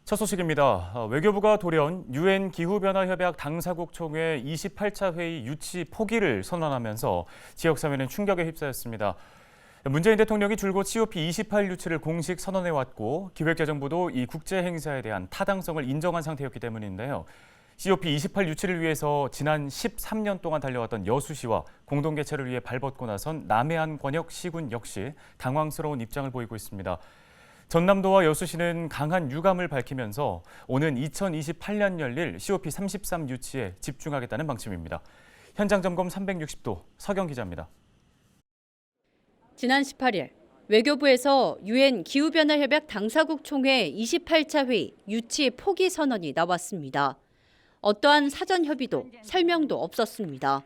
첫 소식입니다. 외교부가 돌연 유엔 기후변화협약 당사국 총회 28차 회의 유치 포기를 선언하면서 지역사회는 충격에 휩싸였습니다. 문재인 대통령이 줄곧 COP28 유치를 공식 선언해왔고 기획재정부도 이 국제 행사에 대한 타당성을 인정한 상태였기 때문인데요. COP28 유치를 위해서 지난 13년 동안 달려왔던 여수시와 공동 개최를 위해 발벗고 나선 남해안 권역 시군 역시 당황스러운 입장을 보이고 있습니다. 전남도와 여수시는 강한 유감을 밝히면서 오는 2028년 열릴 COP33 유치에 집중하겠다는 방침입니다. 현장 점검 360도 서경 기자입니다. 지난 18일 외교부에서 유엔 기후변화협약 당사국 총회 28차 회의 유치 포기 선언이 나왔습니다. 어떠한 사전 협의도 설명도 없었습니다.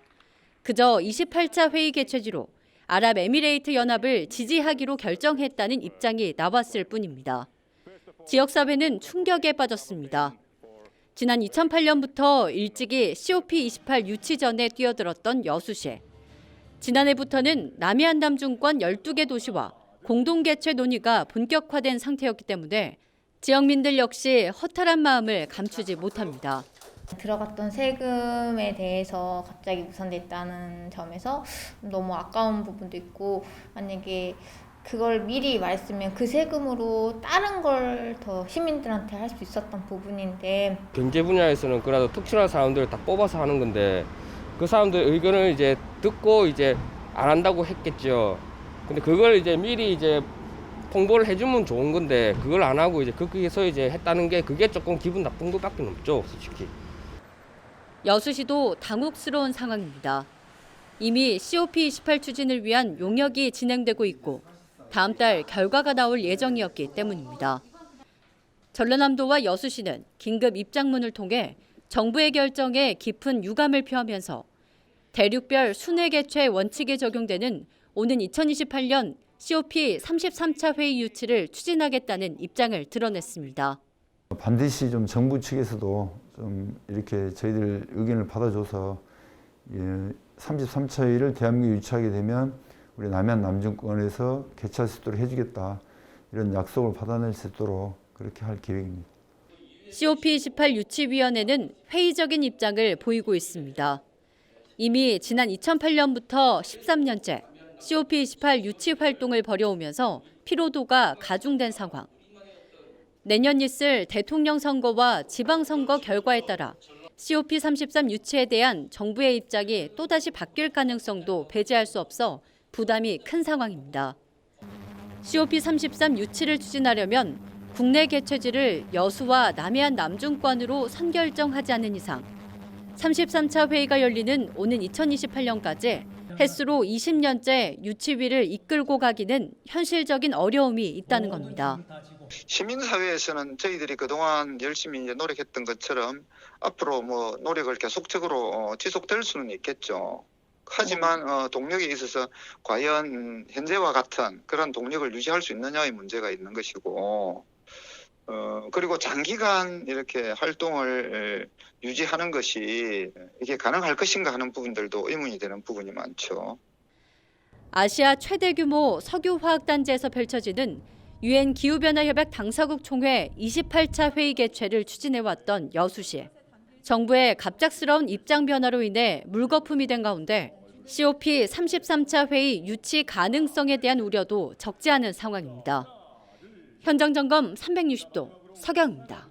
그저 28차 회의 개최지로 아랍에미레이트 연합을 지지하기로 결정했다는 입장이 나왔을 뿐입니다. 지역사회는 충격에 빠졌습니다. 지난 2008년부터 일찍이 COP28 유치 전에 뛰어들었던 여수시. 지난해부터는 남해안 남중권 12개 도시와 공동 개최 논의가 본격화된 상태였기 때문에 지역민들 역시 허탈한 마음을 감추지 못합니다. 들어갔던 세금에 대해서 갑자기 무산됐다는 점에서 너무 아까운 부분도 있고, 만약에 그걸 미리 말했으면 그 세금으로 다른 걸 더 시민들한테 할 수 있었던 부분인데, 경제 분야에서는 그래도 특출난 사람들을 다 뽑아서 하는 건데 그 사람들 의견을 이제 듣고 이제 안 한다고 했겠죠. 근데 그걸 이제 미리 이제 홍보를 해주면 좋은 건데 그걸 안 하고 이제 거기서 이제 했다는 게 그게 조금 기분 나쁜 것밖에 없죠, 솔직히. 여수시도 당혹스러운 상황입니다. 이미 COP28 추진을 위한 용역이 진행되고 있고 다음 달 결과가 나올 예정이었기 때문입니다. 전라남도와 여수시는 긴급 입장문을 통해 정부의 결정에 깊은 유감을 표하면서 대륙별 순회 개최 원칙에 적용되는 오는 2028년 COP33차 회의 유치를 추진하겠다는 입장을 드러냈습니다. 반드시 좀 정부 측에서도 좀 이렇게 저희들 의견을 받아줘서 33차 회의를 대한민국에 유치하게 되면 우리 남해안 남중권에서 개최할 수 있도록 해주겠다, 이런 약속을 받아낼 수 있도록 그렇게 할 계획입니다. COP28 유치위원회는 회의적인 입장을 보이고 있습니다. 이미 지난 2008년부터 13년째 COP28 유치 활동을 벌여오면서 피로도가 가중된 상황. 내년 있을 대통령 선거와 지방선거 결과에 따라 COP33 유치에 대한 정부의 입장이 또다시 바뀔 가능성도 배제할 수 없어 부담이 큰 상황입니다. COP33 유치를 추진하려면 국내 개최지를 여수와 남해안 남중권으로 선결정하지 않는 이상 33차 회의가 열리는 오는 2028년까지 횟수로 20년째 유치위를 이끌고 가기는 현실적인 어려움이 있다는 겁니다. 시민사회에서는 저희들이 그동안 열심히 이제 노력했던 것처럼 앞으로 뭐 노력을 계속적으로 지속될 수는 있겠죠. 하지만 동력에 있어서 과연 현재와 같은 그런 동력을 유지할 수 있느냐의 문제가 있는 것이고, 그리고 장기간 이렇게 활동을 유지하는 것이 이게 가능할 것인가 하는 부분들도 의문이 되는 부분이 많죠. 아시아 최대 규모 석유화학단지에서 펼쳐지는 유엔 기후변화협약 당사국 총회 28차 회의 개최를 추진해왔던 여수시. 정부의 갑작스러운 입장 변화로 인해 물거품이 된 가운데 COP33차 회의 유치 가능성에 대한 우려도 적지 않은 상황입니다. 현장 점검 360도 서경입니다.